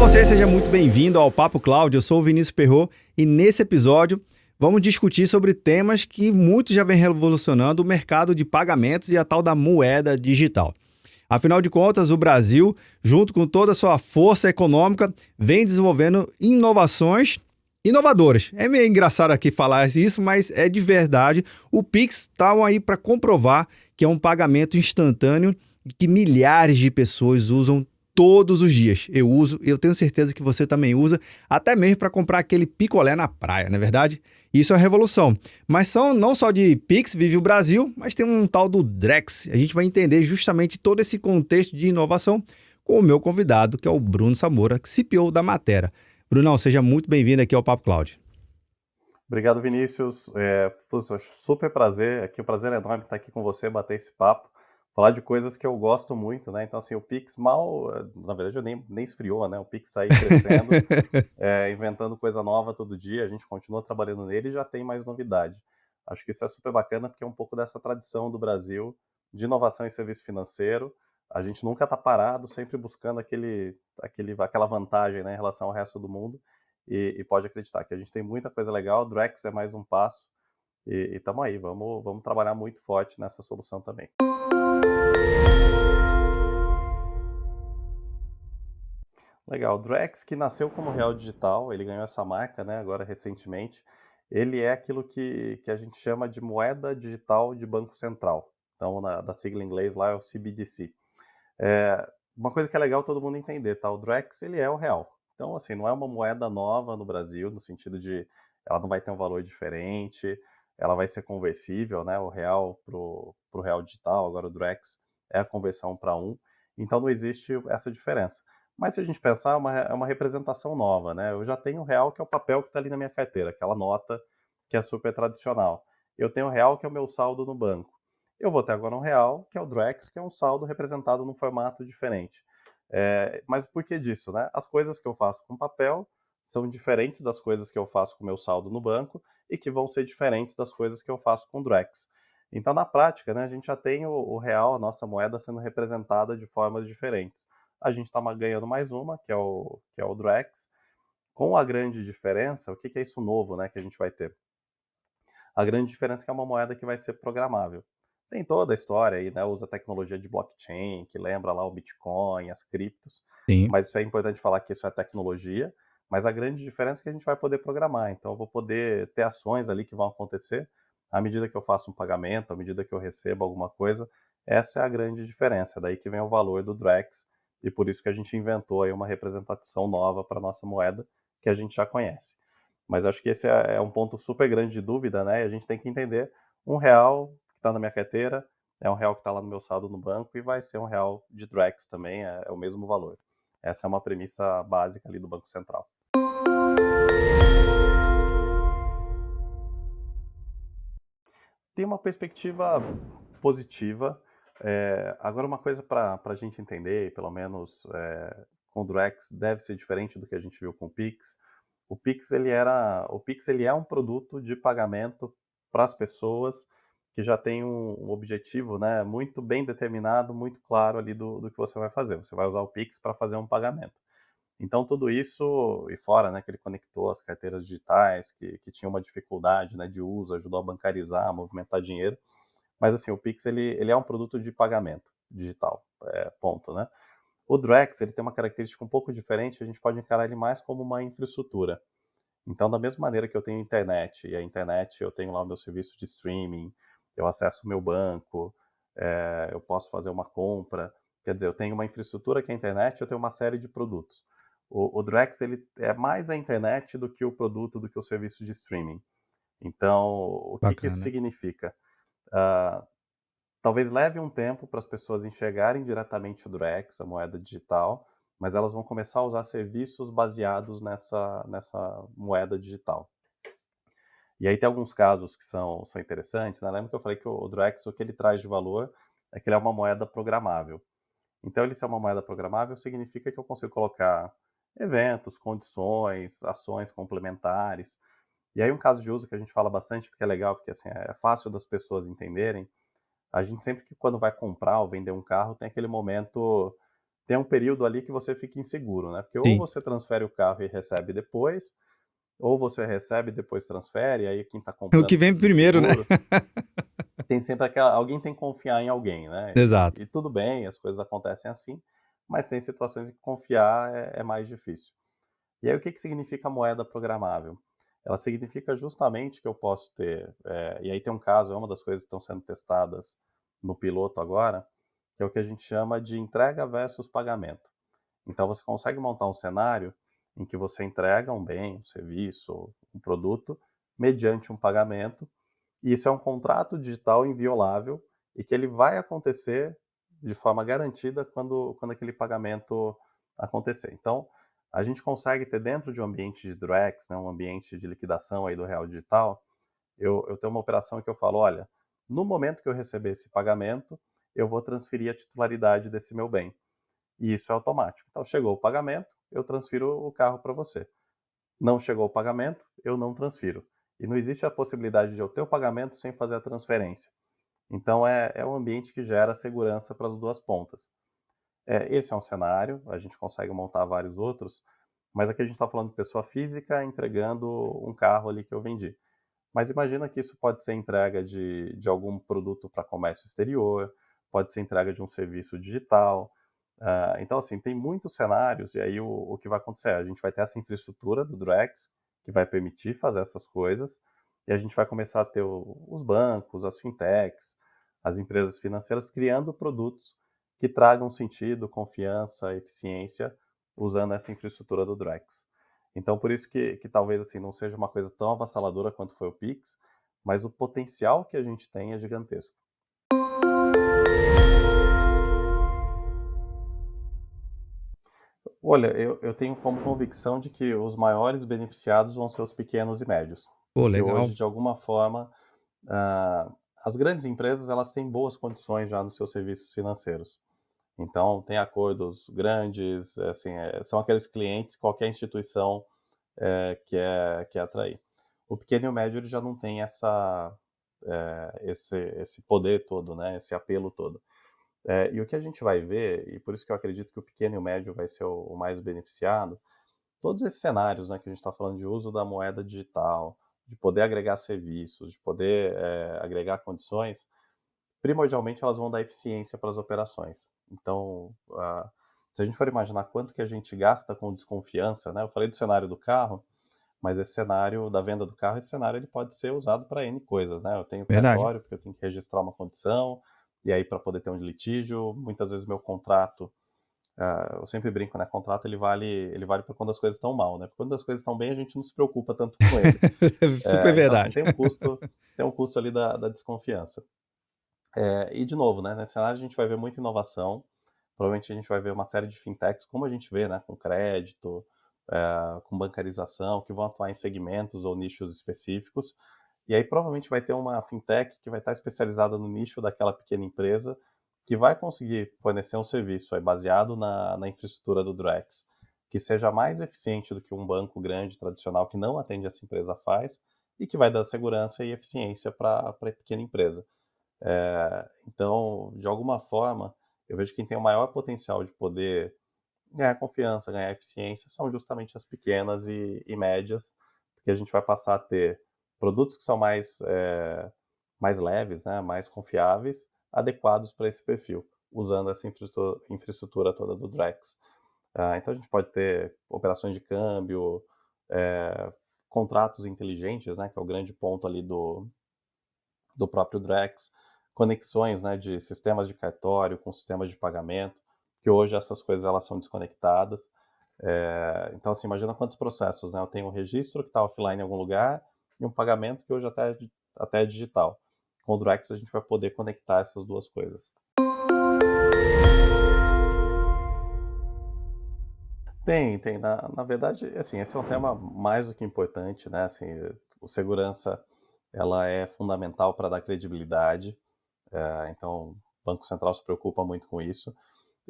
você, seja muito bem-vindo ao Papo Cloud. Eu sou o Vinícius Perrot e nesse episódio vamos discutir sobre temas que muito já vem revolucionando o mercado de pagamentos e a tal da moeda digital. Afinal de contas, o Brasil, junto com toda a sua força econômica, vem desenvolvendo inovações inovadoras. É meio engraçado aqui falar isso, mas é de verdade. O Pix está aí para comprovar que é um pagamento instantâneo que milhares de pessoas usam todos os dias. Eu uso, eu tenho certeza que você também usa, até mesmo para comprar aquele picolé na praia, não é verdade? Isso é uma revolução. Mas não só de Pix vive o Brasil, mas tem um tal do Drex. A gente vai entender justamente todo esse contexto de inovação com o meu convidado, que é o Bruno Samora, CPO da Matera. Brunão, seja muito bem-vindo aqui ao Papo Cloud. Obrigado, Vinícius. Super prazer. Aqui o prazer é enorme estar aqui com você, bater esse papo, falar de coisas que eu gosto muito, né? Então, assim, o Pix na verdade, eu nem esfriou, né? O Pix aí crescendo, inventando coisa nova todo dia. A gente continua trabalhando nele e já tem mais novidade. Acho que isso é super bacana porque é um pouco dessa tradição do Brasil de inovação em serviço financeiro. A gente nunca está parado, sempre buscando aquela vantagem, né, em relação ao resto do mundo. E pode acreditar que a gente tem muita coisa legal. O Drex é mais um passo e estamos aí. Vamos trabalhar muito forte nessa solução também. Legal. O Drex, que nasceu como Real Digital, ele ganhou essa marca, né, agora recentemente. Ele é aquilo que a gente chama de moeda digital de Banco Central. Então, da sigla em inglês lá é o CBDC. Uma coisa que é legal todo mundo entender, tá? O Drex, ele é o real. Então, assim, não é uma moeda nova no Brasil, no sentido de ela não vai ter um valor diferente, ela vai ser conversível, né? O real pro real digital, agora o Drex é a conversão para um. Então, não existe essa diferença. Mas se a gente pensar, é uma representação nova, né? Eu já tenho o real, que é o papel que está ali na minha carteira, aquela nota que é super tradicional. Eu tenho o real, que é o meu saldo no banco. Eu vou ter agora um real, que é o Drex, que é um saldo representado num formato diferente. Mas por que disso, né? As coisas que eu faço com papel são diferentes das coisas que eu faço com meu saldo no banco e que vão ser diferentes das coisas que eu faço com o Drex. Então, na prática, né, a gente já tem o real, a nossa moeda, sendo representada de formas diferentes. A gente está ganhando mais uma, que é o Drex, com a grande diferença. O que é isso novo, né, que a gente vai ter? A grande diferença é que é uma moeda que vai ser programável. Tem toda a história aí, né? Usa tecnologia de blockchain, que lembra lá o Bitcoin, as criptos. Sim. Mas isso é importante falar que isso é tecnologia. Mas a grande diferença é que a gente vai poder programar. Então, eu vou poder ter ações ali que vão acontecer à medida que eu faço um pagamento, à medida que eu recebo alguma coisa. Essa é a grande diferença. Daí que vem o valor do Drex. E por isso que a gente inventou aí uma representação nova para a nossa moeda, que a gente já conhece. Mas acho que esse é um ponto super grande de dúvida, né? E a gente tem que entender, um real que está na minha carteira é um real que está lá no meu saldo no banco e vai ser um real de Drex também, é o mesmo valor. Essa é uma premissa básica ali do Banco Central. Tem uma perspectiva positiva. Agora, uma coisa para a gente entender, pelo menos com o Drex, deve ser diferente do que a gente viu com o Pix. O Pix ele é um produto de pagamento para as pessoas que já tem um objetivo, né, muito bem determinado, muito claro ali do que você vai fazer. Você vai usar o Pix para fazer um pagamento. Então, tudo isso, e fora, né, que ele conectou as carteiras digitais, que tinha uma dificuldade, né, de uso, ajudou a bancarizar, a movimentar dinheiro. Mas, assim, o Pix, ele é um produto de pagamento digital, ponto, né? O Drex, ele tem uma característica um pouco diferente, a gente pode encarar ele mais como uma infraestrutura. Então, da mesma maneira que eu tenho internet, e a internet eu tenho lá o meu serviço de streaming, eu acesso o meu banco, eu posso fazer uma compra, quer dizer, eu tenho uma infraestrutura que é a internet, eu tenho uma série de produtos. O Drex, ele é mais a internet do que o produto, do que o serviço de streaming. Então, o que isso Bacana. significa? Talvez leve um tempo para as pessoas enxergarem diretamente o Drex, a moeda digital, mas elas vão começar a usar serviços baseados nessa moeda digital. E aí tem alguns casos que são interessantes, né? Lembra que eu falei que o Drex, o que ele traz de valor é que ele é uma moeda programável. Então, ele ser uma moeda programável significa que eu consigo colocar eventos, condições, ações complementares. E aí um caso de uso que a gente fala bastante, porque é legal, porque assim, é fácil das pessoas entenderem. A gente sempre que quando vai comprar ou vender um carro tem aquele momento tem um período ali que você fica inseguro, né? Porque ou Sim. você transfere o carro e recebe depois, ou você recebe e depois transfere, aí quem está O que comprando vem fica primeiro, né? inseguro. Tem sempre alguém tem que confiar em alguém, né? Exato. E tudo bem, as coisas acontecem assim, mas tem situações em que confiar é mais difícil. E aí o que que significa moeda programável? Ela significa justamente que eu posso ter, e aí tem um caso, é uma das coisas que estão sendo testadas no piloto agora, que é o que a gente chama de entrega versus pagamento. Então você consegue montar um cenário em que você entrega um bem, um serviço, um produto, mediante um pagamento, e isso é um contrato digital inviolável e que ele vai acontecer de forma garantida quando aquele pagamento acontecer. Então, a gente consegue ter dentro de um ambiente de Drex, né, um ambiente de liquidação aí do real digital, eu tenho uma operação que eu falo, olha, no momento que eu receber esse pagamento, eu vou transferir a titularidade desse meu bem. E isso é automático. Então, chegou o pagamento, eu transfiro o carro para você. Não chegou o pagamento, eu não transfiro. E não existe a possibilidade de eu ter o pagamento sem fazer a transferência. Então, é um ambiente que gera segurança para as duas pontas. Esse é um cenário, a gente consegue montar vários outros, mas aqui a gente está falando de pessoa física entregando um carro ali que eu vendi. Mas imagina que isso pode ser entrega de algum produto para comércio exterior, pode ser entrega de um serviço digital. Então, assim, tem muitos cenários, e aí o que vai acontecer? A gente vai ter essa infraestrutura do Drex, que vai permitir fazer essas coisas, e a gente vai começar a ter os bancos, as fintechs, as empresas financeiras criando produtos que tragam sentido, confiança, eficiência, usando essa infraestrutura do Drex. Então, por isso que talvez assim não seja uma coisa tão avassaladora quanto foi o Pix, mas o potencial que a gente tem é gigantesco. Olha, eu tenho como convicção de que os maiores beneficiados vão ser os pequenos e médios, Pô, porque legal. hoje, de alguma forma, ah, as grandes empresas elas têm boas condições já nos seus serviços financeiros. Então, tem acordos grandes, assim, são aqueles clientes que qualquer instituição quer atrair. O pequeno e o médio ele já não tem esse poder todo, né, esse apelo todo. E o que a gente vai ver, e por isso que eu acredito que o pequeno e o médio vai ser o mais beneficiado, todos esses cenários, né, que a gente está falando de uso da moeda digital, de poder agregar serviços, de poder agregar condições, primordialmente elas vão dar eficiência para as operações. Então, se a gente for imaginar quanto que a gente gasta com desconfiança, né, eu falei do cenário do carro, mas esse cenário da venda do carro, esse cenário ele pode ser usado para N coisas, né? Eu tenho Verdade. cartório, porque eu tenho que registrar uma condição, e aí para poder ter um litígio, muitas vezes meu contrato, eu sempre brinco, né? Contrato ele vale para quando as coisas estão mal, né? Quando as coisas estão bem, a gente não se preocupa tanto com ele. Super Então assim, verdade. tem um custo ali da desconfiança. E de novo, né? Nesse cenário a gente vai ver muita inovação. Provavelmente a gente vai ver uma série de fintechs, como a gente vê, né? Com crédito, com bancarização, que vão atuar em segmentos ou nichos específicos. E aí provavelmente vai ter uma fintech que vai estar especializada no nicho daquela pequena empresa, que vai conseguir fornecer um serviço aí baseado na infraestrutura do Drex, que seja mais eficiente do que um banco grande, tradicional, que não atende essa empresa faz, e que vai dar segurança e eficiência para a pequena empresa. Então, de alguma forma, eu vejo que quem tem o maior potencial de poder ganhar confiança, ganhar eficiência, são justamente as pequenas e médias, porque a gente vai passar a ter produtos que são mais leves, né, mais confiáveis, adequados para esse perfil, usando essa infraestrutura toda do Drex. Então a gente pode ter operações de câmbio, contratos inteligentes, né, que é o grande ponto ali do próprio Drex, conexões, né, de sistemas de cartório com sistemas de pagamento, que hoje essas coisas elas são desconectadas. Então, assim, imagina quantos processos, né? Eu tenho um registro que está offline em algum lugar e um pagamento que hoje até é digital. Com o Drex a gente vai poder conectar essas duas coisas. Tem. Na verdade, assim, esse é um tema mais do que importante, né? Assim, o segurança, ela é fundamental para dar credibilidade. Então, o Banco Central se preocupa muito com isso.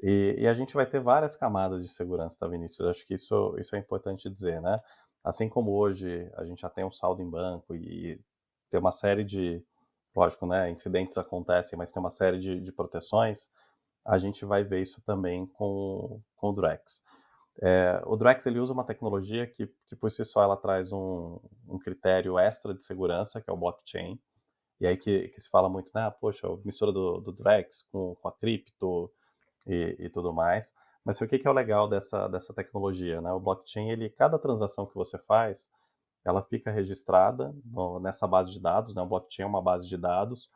E a gente vai ter várias camadas de segurança, tá, Vinícius? Eu acho que isso é importante dizer, né? Assim como hoje a gente já tem um saldo em banco e tem uma série de, lógico, né? Incidentes acontecem, mas tem uma série de proteções. a gente vai ver isso também com o Drex. O Drex ele usa uma tecnologia que por si só ela traz um critério extra de segurança, que é o blockchain, e aí que se fala muito, né? Poxa, a mistura do Drex com a cripto e tudo mais. Mas o que é o legal dessa tecnologia, né? O blockchain, cada transação que você faz, ela fica registrada nessa base de dados, né? O blockchain é uma base de dados,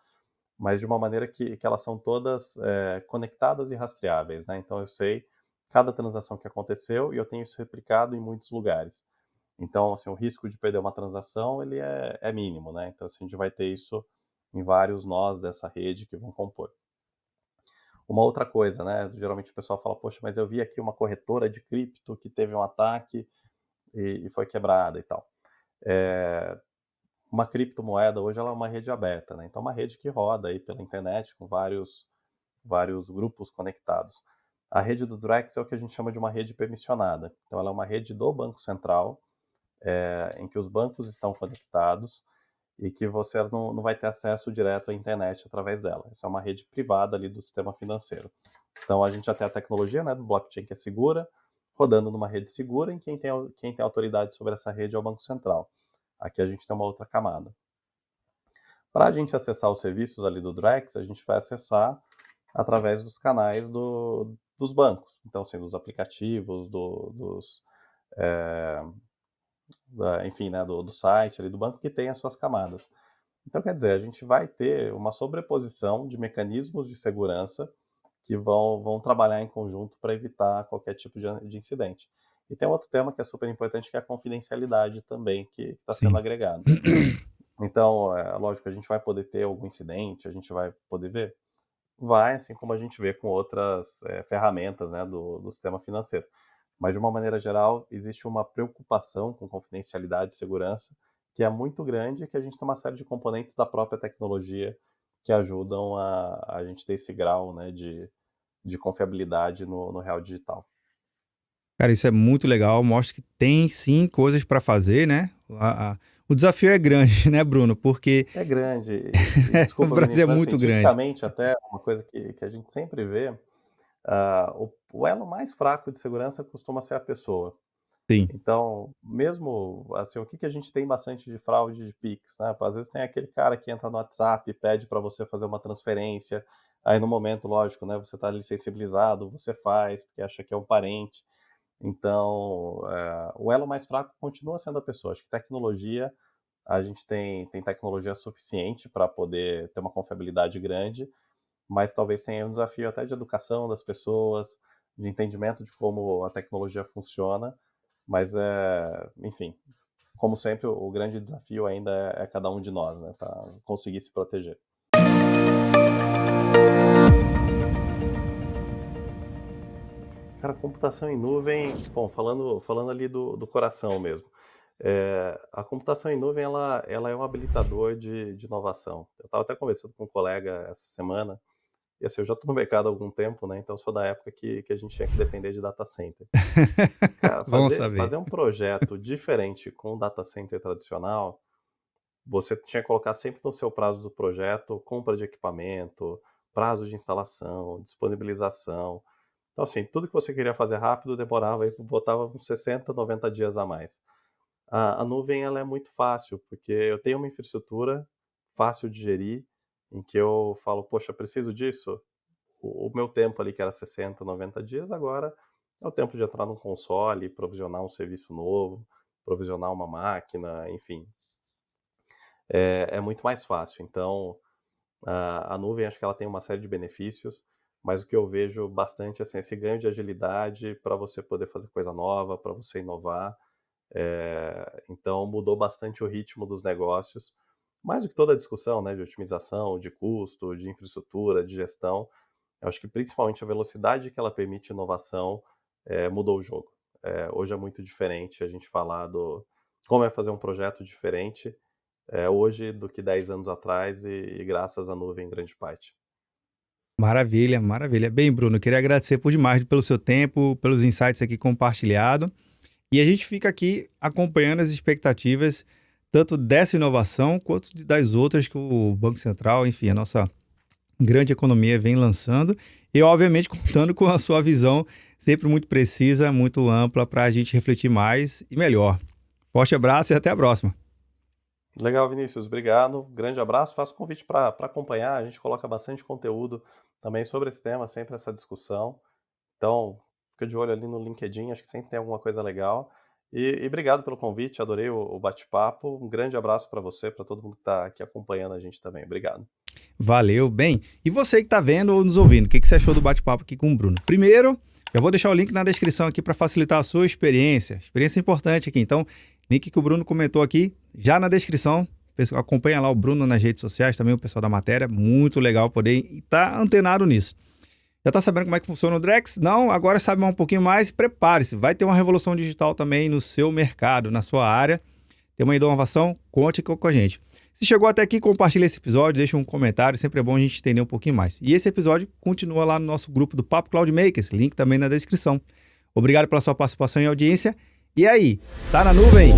mas de uma maneira que elas são todas conectadas e rastreáveis, né? Então eu sei cada transação que aconteceu e eu tenho isso replicado em muitos lugares. Então, assim, o risco de perder uma transação, ele é mínimo, né? Então, assim, a gente vai ter isso em vários nós dessa rede que vão compor. Uma outra coisa, né? Geralmente o pessoal fala, poxa, mas eu vi aqui uma corretora de cripto que teve um ataque e foi quebrada e tal. Uma criptomoeda hoje ela é uma rede aberta, né? Então, uma rede que roda aí pela internet com vários grupos conectados. A rede do Drex é o que a gente chama de uma rede permissionada. Então, ela é uma rede do Banco Central, em que os bancos estão conectados e que você não vai ter acesso direto à internet através dela. Essa é uma rede privada ali do sistema financeiro. Então, a gente já tem a tecnologia, né, do blockchain que é segura, rodando numa rede segura, em quem tem autoridade sobre essa rede é o Banco Central. Aqui a gente tem uma outra camada. Para a gente acessar os serviços ali do Drex, a gente vai acessar através dos canais dos bancos. Então, assim, dos aplicativos, enfim, né, do site ali do banco que tem as suas camadas. Então, quer dizer, a gente vai ter uma sobreposição de mecanismos de segurança que vão trabalhar em conjunto para evitar qualquer tipo de incidente. E tem outro tema que é super importante, que é a confidencialidade também, que está sendo Sim. agregado. Então, lógico, a gente vai poder ter algum incidente, a gente vai poder ver? Vai, assim como a gente vê com outras ferramentas, né, do sistema financeiro. Mas, de uma maneira geral, existe uma preocupação com confidencialidade e segurança que é muito grande e que a gente tem uma série de componentes da própria tecnologia que ajudam a gente ter esse grau, né, de confiabilidade no real digital. Cara, isso é muito legal. Mostra que tem sim coisas para fazer, né? O desafio é grande, né, Bruno? Porque É grande, o desculpa, Brasil é Vinícius, mas assim, muito grande. tipicamente até uma coisa que a gente sempre vê, o elo mais fraco de segurança costuma ser a pessoa. Sim. Então, mesmo assim, o que a gente tem bastante de fraude de Pix, né? Às vezes tem aquele cara que entra no WhatsApp e pede para você fazer uma transferência, aí no momento, lógico, né, você está ali sensibilizado, você faz, porque acha que é um parente. Então, o elo mais fraco continua sendo a pessoa. Acho que tecnologia, a gente tem tecnologia suficiente para poder ter uma confiabilidade grande, mas talvez tenha um desafio até de educação das pessoas, de entendimento de como a tecnologia funciona, mas enfim, como sempre, o grande desafio ainda é cada um de nós, né? Tá? Conseguir se proteger. Cara, computação em nuvem, bom, falando ali do coração mesmo. A computação em nuvem, ela é um habilitador de inovação. Eu estava até conversando com um colega essa semana, e assim, eu já estou no mercado há algum tempo, né? Então, eu sou da época que a gente tinha que depender de data center. Cara, Vamos fazer saber. um projeto diferente com um data center tradicional, você tinha que colocar sempre no seu prazo do projeto, compra de equipamento, prazo de instalação, disponibilização. Então, assim, tudo que você queria fazer rápido demorava e botava uns 60, 90 dias a mais. A nuvem ela é muito fácil, porque eu tenho uma infraestrutura fácil de gerir, em que eu falo, poxa, preciso disso? O meu tempo ali, que era 60, 90 dias, agora é o tempo de entrar num console, provisionar um serviço novo, provisionar uma máquina, enfim. É muito mais fácil. Então, a nuvem, acho que ela tem uma série de benefícios, mas o que eu vejo bastante assim, é esse ganho de agilidade para você poder fazer coisa nova, para você inovar. Então, mudou bastante o ritmo dos negócios. Mais do que toda a discussão, né, de otimização, de custo, de infraestrutura, de gestão, eu acho que principalmente a velocidade que ela permite inovação mudou o jogo. Hoje é muito diferente a gente falar do como é fazer um projeto diferente hoje do que 10 anos atrás e graças à nuvem em grande parte. Maravilha, maravilha. Bem, Bruno, queria agradecer por demais pelo seu tempo, pelos insights aqui compartilhados. E a gente fica aqui acompanhando as expectativas, tanto dessa inovação quanto das outras que o Banco Central, enfim, a nossa grande economia vem lançando e, obviamente, contando com a sua visão sempre muito precisa, muito ampla para a gente refletir mais e melhor. Forte abraço e até a próxima. Legal, Vinícius, obrigado. Grande abraço. Faço convite para acompanhar. A gente coloca bastante conteúdo também sobre esse tema, sempre essa discussão. Então, fica de olho ali no LinkedIn, acho que sempre tem alguma coisa legal. E obrigado pelo convite, adorei o bate-papo. Um grande abraço para você, para todo mundo que está aqui acompanhando a gente também. Obrigado. Valeu, bem. E você que está vendo ou nos ouvindo, o que você achou do bate-papo aqui com o Bruno? Primeiro, eu vou deixar o link na descrição aqui para facilitar a sua experiência. Experiência importante aqui. Então, link que o Bruno comentou aqui, já na descrição. Acompanha lá o Bruno nas redes sociais, também o pessoal da matéria. Muito legal poder estar antenado nisso. Já está sabendo como é que funciona o Drex? Não? Agora sabe um pouquinho mais? Prepare-se. Vai ter uma revolução digital também no seu mercado, na sua área. Tem uma inovação? Conte com a gente. Se chegou até aqui, compartilha esse episódio, deixa um comentário. Sempre é bom a gente entender um pouquinho mais. E esse episódio continua lá no nosso grupo do Papo Cloud Makers. Link também na descrição. Obrigado pela sua participação e audiência. E aí, tá na nuvem?